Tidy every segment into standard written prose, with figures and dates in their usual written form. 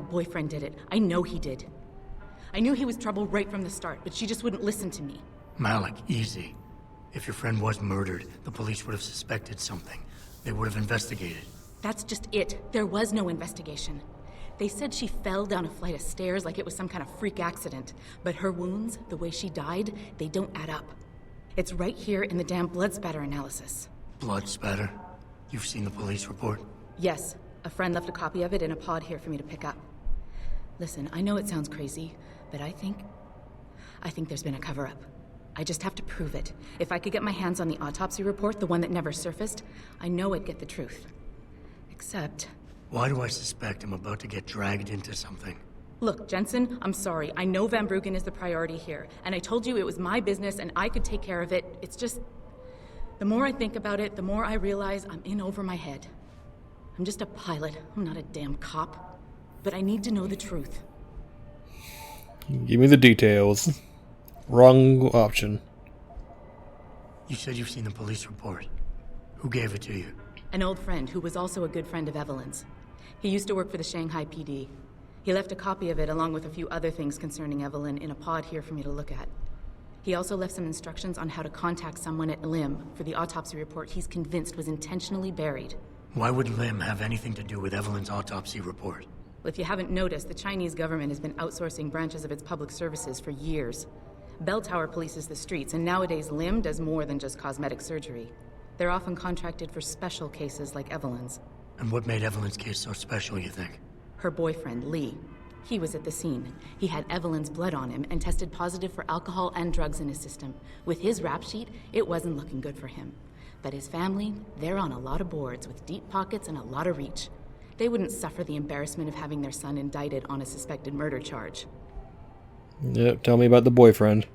boyfriend did it. I know he did. I knew he was trouble right from the start, but she just wouldn't listen to me. Malik, easy. If your friend was murdered, the police would have suspected something. They would have investigated. That's just it. There was no investigation. They said she fell down a flight of stairs like it was some kind of freak accident. But her wounds, the way she died, they don't add up. It's right here in the damn blood spatter analysis. Blood spatter? You've seen the police report? Yes. A friend left a copy of it in a pod here for me to pick up. Listen, I know it sounds crazy, but I think there's been a cover-up. I just have to prove it. If I could get my hands on the autopsy report, the one that never surfaced, I know I'd get the truth. Except... Why do I suspect I'm about to get dragged into something? Look, Jensen, I'm sorry. I know Van Bruggen is the priority here, and I told you it was my business and I could take care of it. It's just... The more I think about it, the more I realize I'm in over my head. I'm just a pilot. I'm not a damn cop. But I need to know the truth. Give me the details. Wrong option. You said you've seen the police report. Who gave it to you? An old friend who was also a good friend of Evelyn's. He used to work for the Shanghai PD. He left a copy of it along with a few other things concerning Evelyn in a pod here for me to look at. He also left some instructions on how to contact someone at Lim for the autopsy report he's convinced was intentionally buried. Why would Lim have anything to do with Evelyn's autopsy report? Well, if you haven't noticed, the Chinese government has been outsourcing branches of its public services for years. Bell Tower polices the streets, and nowadays Lim does more than just cosmetic surgery. They're often contracted for special cases like Evelyn's. And what made Evelyn's case so special, you think? Her boyfriend, Lee. He was at the scene. He had Evelyn's blood on him and tested positive for alcohol and drugs in his system. With his rap sheet, it wasn't looking good for him. But his family, they're on a lot of boards with deep pockets and a lot of reach. They wouldn't suffer the embarrassment of having their son indicted on a suspected murder charge. Yep, tell me about the boyfriend.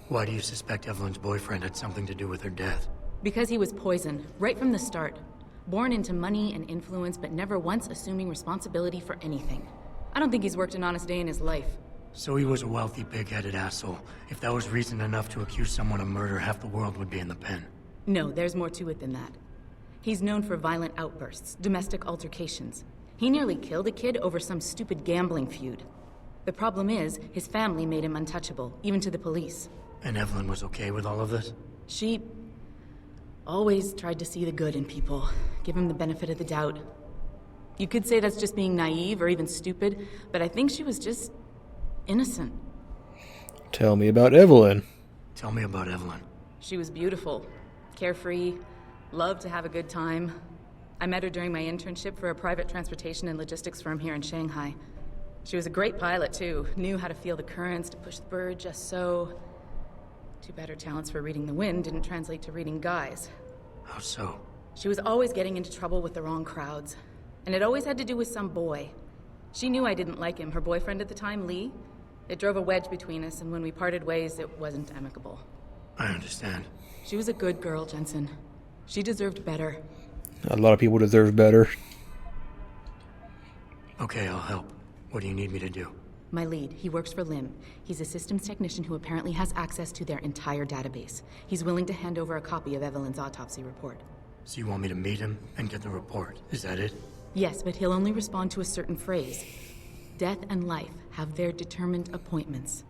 Why do you suspect Evelyn's boyfriend had something to do with her death? Because he was poisoned, right from the start. Born into money and influence, but never once assuming responsibility for anything. I don't think he's worked an honest day in his life. So he was a wealthy, big-headed asshole. If that was reason enough to accuse someone of murder, half the world would be in the pen. No, there's more to it than that. He's known for violent outbursts, domestic altercations. He nearly killed a kid over some stupid gambling feud. The problem is, his family made him untouchable, even to the police. And Evelyn was okay with all of this? She always tried to see the good in people, give him the benefit of the doubt. You could say that's just being naive or even stupid, but I think she was just innocent. Tell me about Evelyn. Tell me about Evelyn. She was beautiful, carefree, loved to have a good time. I met her during my internship for a private transportation and logistics firm here in Shanghai. She was a great pilot, too. Knew how to feel the currents, to push the bird just so. Too bad her talents for reading the wind didn't translate to reading guys. How so? She was always getting into trouble with the wrong crowds. And it always had to do with some boy. She knew I didn't like him. Her boyfriend at the time, Lee. It drove a wedge between us, and when we parted ways, it wasn't amicable. I understand. She was a good girl, Jensen. She deserved better. A lot of people deserve better. Okay, I'll help. What do you need me to do? My lead, he works for Lim. He's a systems technician who apparently has access to their entire database. He's willing to hand over a copy of Evelyn's autopsy report. So you want me to meet him and get the report? Is that it? Yes, but he'll only respond to a certain phrase. Death and life have their determined appointments.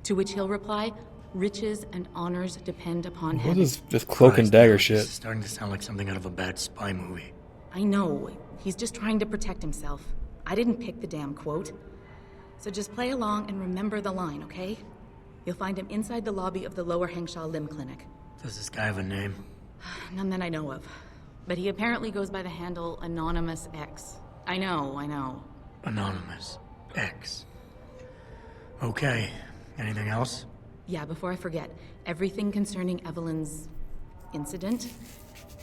To which he'll reply, riches and honors depend upon What heaven. is this cloak and dagger shit? This is starting to sound like something out of a bad spy movie. I know. He's just trying to protect himself. I didn't pick the damn quote. So just play along and remember the line, okay? You'll find him inside the lobby of the Lower Hengsha Lim Clinic. Does this guy have a name? None that I know of. But he apparently goes by the handle Anonymous X. I know. Anonymous X. Okay. Anything else? Yeah, before I forget, everything concerning Evelyn's incident,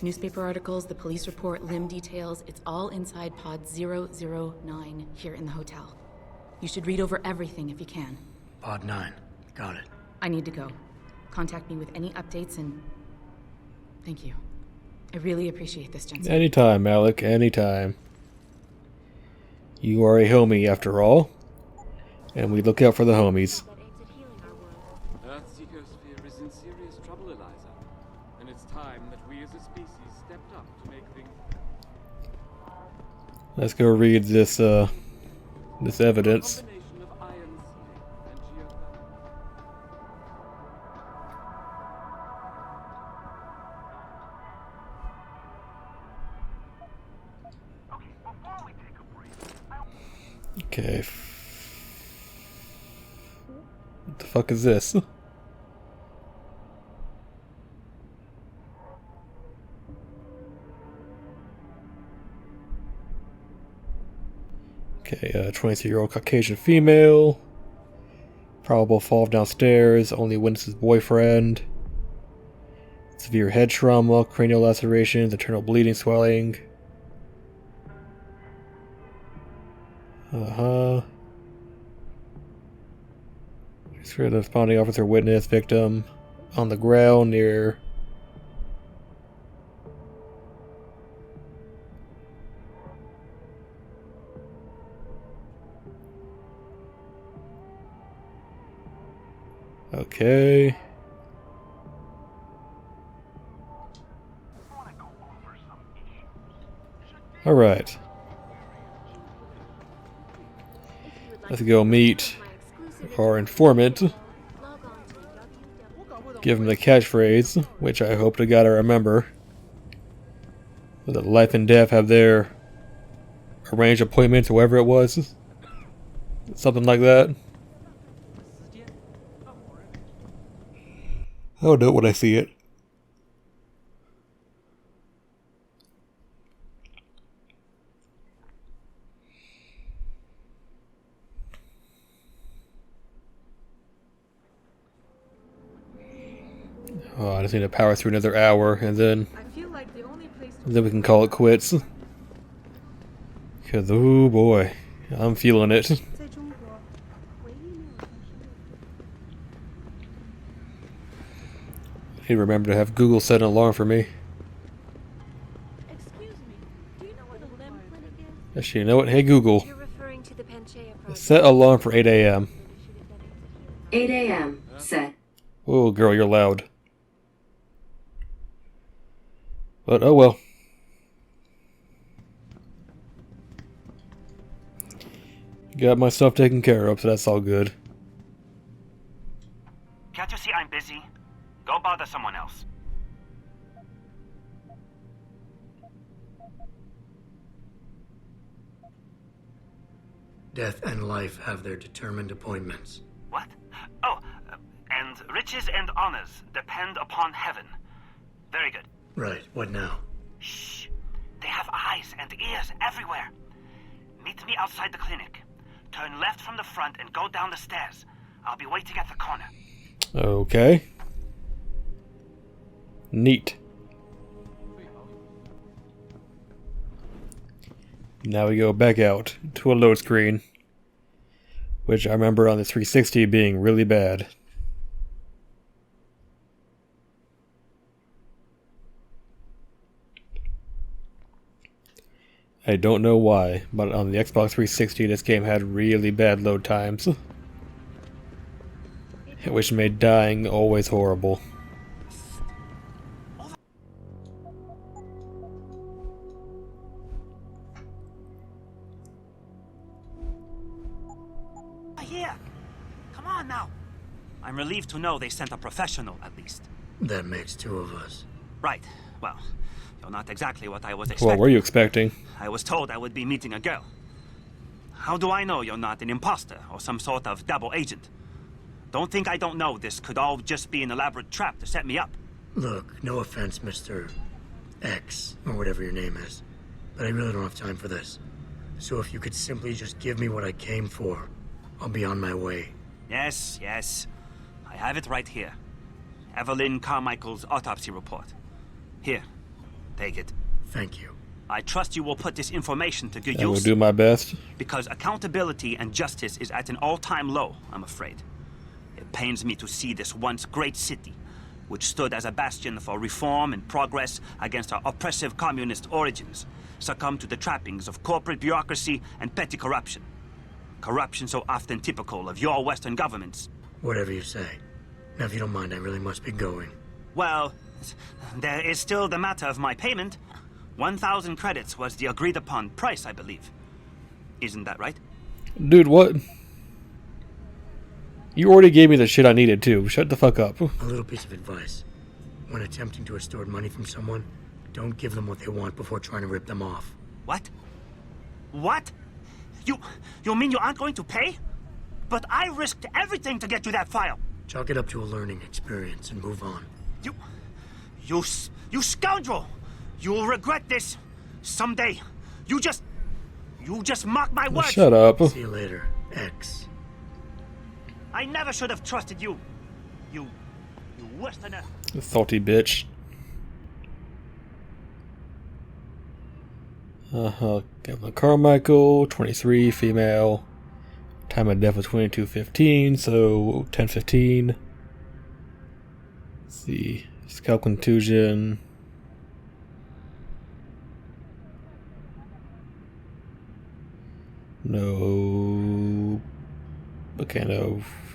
newspaper articles, the police report, Lim details, it's all inside pod 009 here in the hotel. You should read over everything if you can. Pod 9. Got it. I need to go. Contact me with any updates and... Thank you. I really appreciate this, Jensen. Anytime, Malik, anytime. You are a homie, after all. And we look out for the homies. Earth's ecosphere is in serious trouble, Eliza. And it's time that we as a species stepped up to make things... Let's go read this this evidence. Combination of iron sealing and geothermal. Okay. What the fuck is this? Okay, 23-year-old Caucasian female. Probable fall downstairs. Only witness's boyfriend. Severe head trauma, cranial lacerations, internal bleeding, swelling. The responding officer witnessed victim on the ground near. Okay. All right. Let's go meet our informant. Give him the catchphrase, which I hope to God I remember. That Life and Death have their arranged appointments, whoever it was. Something like that. I'll know when I see it. Oh, I just need to power through another hour, and then we can call it quits. Because, oh boy, I'm feeling it. I need to remember to have Google set an alarm for me. Excuse me, do you know where the limb clinic is? Actually, you know what? Hey Google, You're referring to the Panchea program. set alarm for 8 a.m. 8 a.m. Set. Oh, girl, you're loud. But, oh well. Got myself taken care of, so that's all good. Can't you see I'm busy? Go bother someone else. Death and life have their determined appointments. What? Oh, and riches and honors depend upon heaven. Very good. Right, what now? Shh. They have eyes and ears everywhere. Meet me outside the clinic. Turn left from the front and go down the stairs. I'll be waiting at the corner. Okay. Neat. Now we go back out to a load screen, which I remember on the 360 being really bad. I don't know why, but on the Xbox 360 this game had really bad load times, which made dying always horrible. Here! Come on now! I'm relieved to know they sent a professional, at least. That makes two of us. Right. Well, you're not exactly what I was expecting. What were you expecting? I was told I would be meeting a girl. How do I know you're not an imposter or some sort of double agent? Don't think I don't know this could all just be an elaborate trap to set me up. Look, no offense, Mr. X, or whatever your name is, but I really don't have time for this. So if you could simply just give me what I came for, I'll be on my way. Yes, yes. I have it right here. Evelyn Carmichael's autopsy report. Here, take it. Thank you. I trust you will put this information to good I will use. do my best. Because accountability and justice is at an all-time low, I'm afraid. It pains me to see this once great city, which stood as a bastion for reform and progress against our oppressive communist origins, succumb to the trappings of corporate bureaucracy and petty corruption. Corruption so often typical of your Western governments. Whatever you say. Now, if you don't mind, I really must be going. Well, there is still the matter of my payment. 1,000 credits was the agreed-upon price, I believe. Isn't that right? Dude, what? You already gave me the shit I needed too. Shut the fuck up. A little piece of advice. When attempting to extort money from someone, don't give them what they want before trying to rip them off. What? What? You mean you aren't going to pay? But I risked everything to get you that file. Chalk it up to a learning experience and move on. You scoundrel! You'll regret this someday. You just mock my words. Shut up. See you later, X. I never should have trusted you. You Westerner. Salty bitch. Evelyn Carmichael, 23, female. Time of death was 22:15, so 10:15. Let's see. Scalp contusion. No. Okay,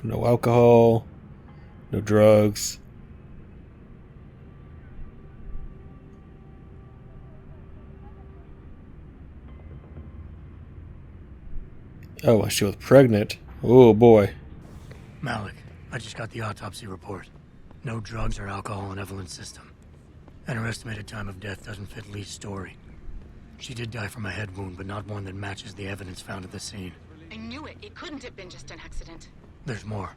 no alcohol. No drugs. Oh, she was pregnant. Oh boy. Malik, I just got the autopsy report. No drugs or alcohol in Evelyn's system. And her estimated time of death doesn't fit Lee's story. She did die from a head wound, but not one that matches the evidence found at the scene. I knew it. It couldn't have been just an accident. There's more.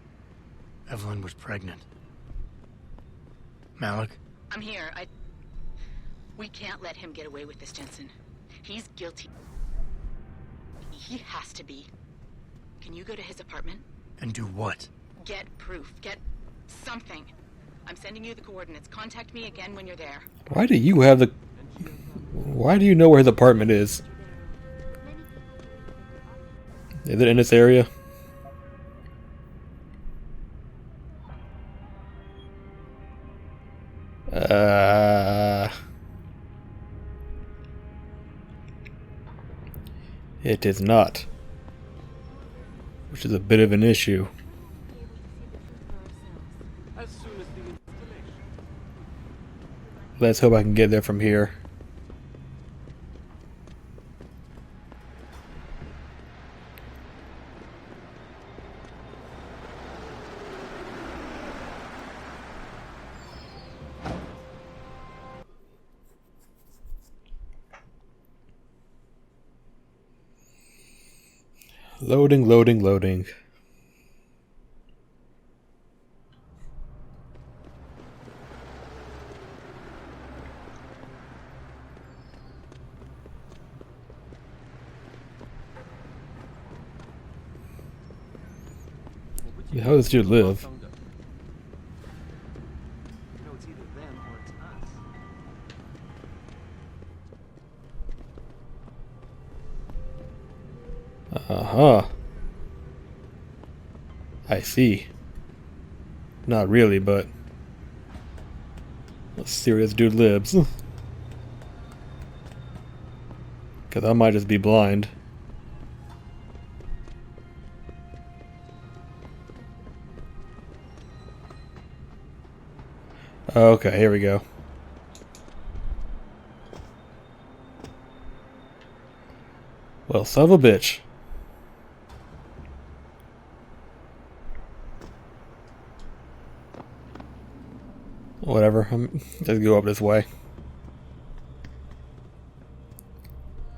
Evelyn was pregnant. Malik? I'm here. We can't let him get away with this, Jensen. He's guilty. He has to be. Can you go to his apartment? And do what? Get proof. Get something. I'm sending you the coordinates. Contact me again when you're there. Why do you have the... Why do you know where his apartment is? Is it in this area? It is not. Which is a bit of an issue. As soon as the installation. Let's hope I can get there from here. Loading, loading, loading. Yeah, how does this dude live? You know, it's either them or it's us. Uh-huh. I see. Not really, but... Let's see where this dude lives. Because I might just be blind. Okay, here we go. Well, son of a bitch. Whatever, just go up this way.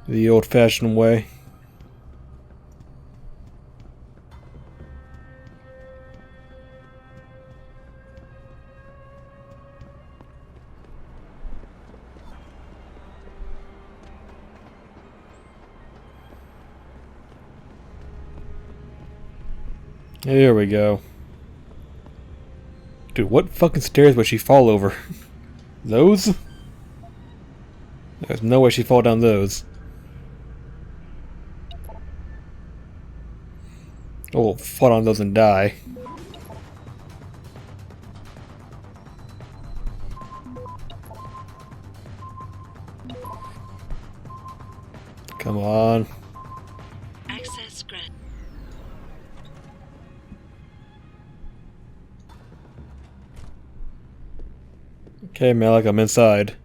The old-fashioned way. Here we go. Dude, what fucking stairs would she fall over? Those? There's no way she'd fall down those. Oh, fall on those and die. Come on. Access granted. Okay, Malik, I'm inside.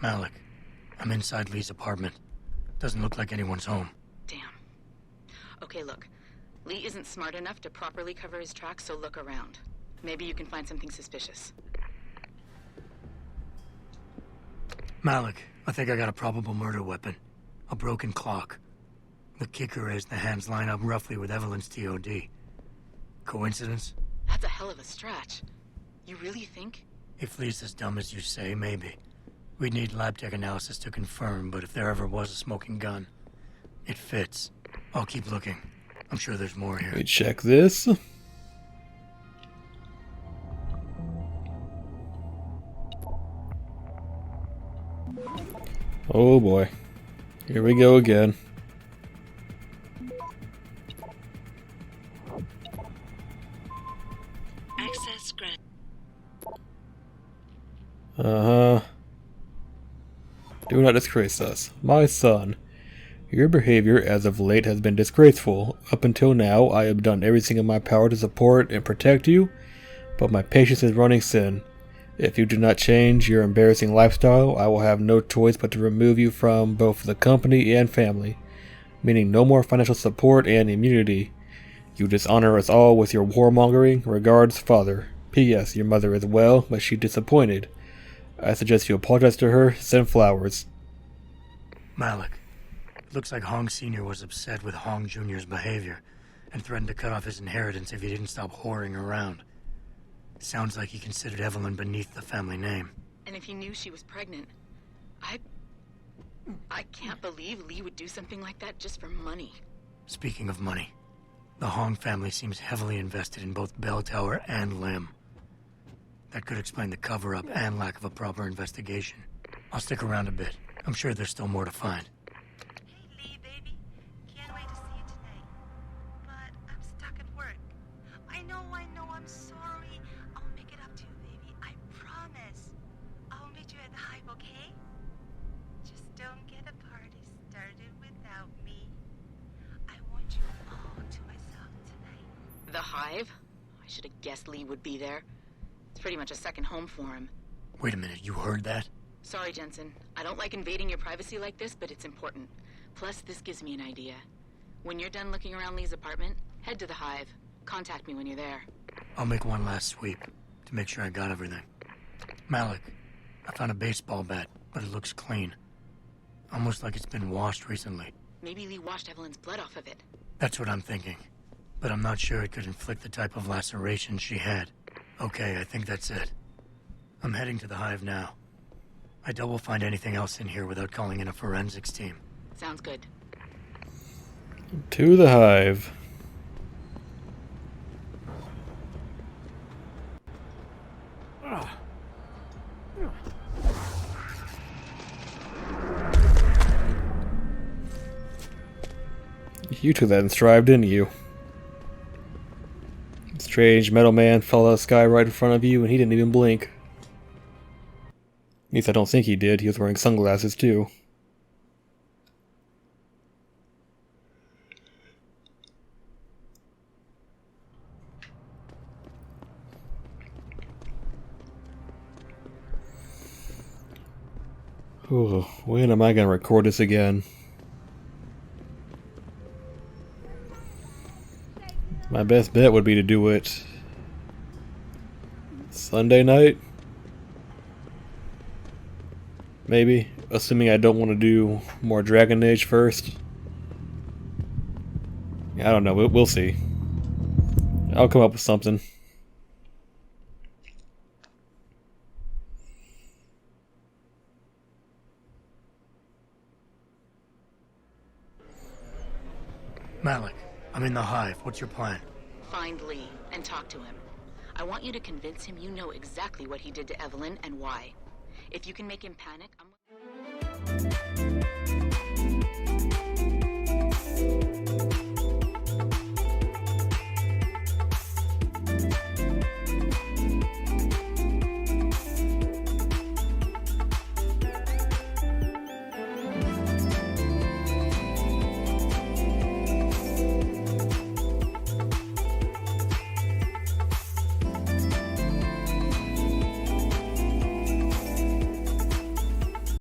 Malik, I'm inside Lee's apartment. Doesn't look like anyone's home. Damn. Okay, look. Lee isn't smart enough to properly cover his tracks, so look around. Maybe you can find something suspicious. Malik, I think I got a probable murder weapon. A broken clock. The kicker is the hands line up roughly with Evelyn's TOD. Coincidence? That's a hell of a stretch. You really think? If Lee's as dumb as you say, maybe. We'd need lab tech analysis to confirm, but if there ever was a smoking gun, it fits. I'll keep looking. I'm sure there's more here. Let me check this. Oh boy. Here we go again. Access granted. Do not disgrace us. My son, your behavior as of late has been disgraceful. Up until now, I have done everything in my power to support and protect you, but my patience is running thin. If you do not change your embarrassing lifestyle, I will have no choice but to remove you from both the company and family, meaning no more financial support and immunity. You dishonor us all with your warmongering. Regards, Father. P.S. Your mother is well, but she's disappointed. I suggest you apologize to her. Send flowers. Malik, it looks like Hong Sr. was upset with Hong Jr.'s behavior and threatened to cut off his inheritance if he didn't stop whoring around. Sounds like he considered Evelyn beneath the family name. And if he knew she was pregnant, I can't believe Lee would do something like that just for money. Speaking of money, the Hong family seems heavily invested in both Bell Tower and Lim. That could explain the cover-up and lack of a proper investigation. I'll stick around a bit. I'm sure there's still more to find. Hey, Lee, baby. Can't wait to see you tonight. But I'm stuck at work. I know, I'm sorry. I'll make it up to you, baby. I promise. I'll meet you at the Hive, okay? Just don't get a party started without me. I want you all to myself tonight. The Hive? I should have guessed Lee would be there. It's pretty much a second home for him. Wait a minute, you heard that? Sorry, Jensen. I don't like invading your privacy like this, but it's important. Plus, this gives me an idea. When you're done looking around Lee's apartment, head to the Hive. Contact me when you're there. I'll make one last sweep to make sure I got everything. Malik, I found a baseball bat, but it looks clean. Almost like it's been washed recently. Maybe Lee washed Evelyn's blood off of it. That's what I'm thinking. But I'm not sure it could inflict the type of laceration she had. Okay, I think that's it. I'm heading to the Hive now. I doubt we'll find anything else in here without calling in a forensics team. Sounds good. To the Hive. You took that in stride, didn't you? Strange metal man fell out of the sky right in front of you and he didn't even blink. At least I don't think he did. He was wearing sunglasses too. Ooh, when am I going to record this again? My best bet would be to do it Sunday night. Maybe, assuming I don't want to do more Dragon Age first. I don't know, we'll see. I'll come up with something. Malik, I'm in the Hive. What's your plan? Find Lee and talk to him. I want you to convince him you know exactly what he did to Evelyn and why. If you can make him panic, I'm...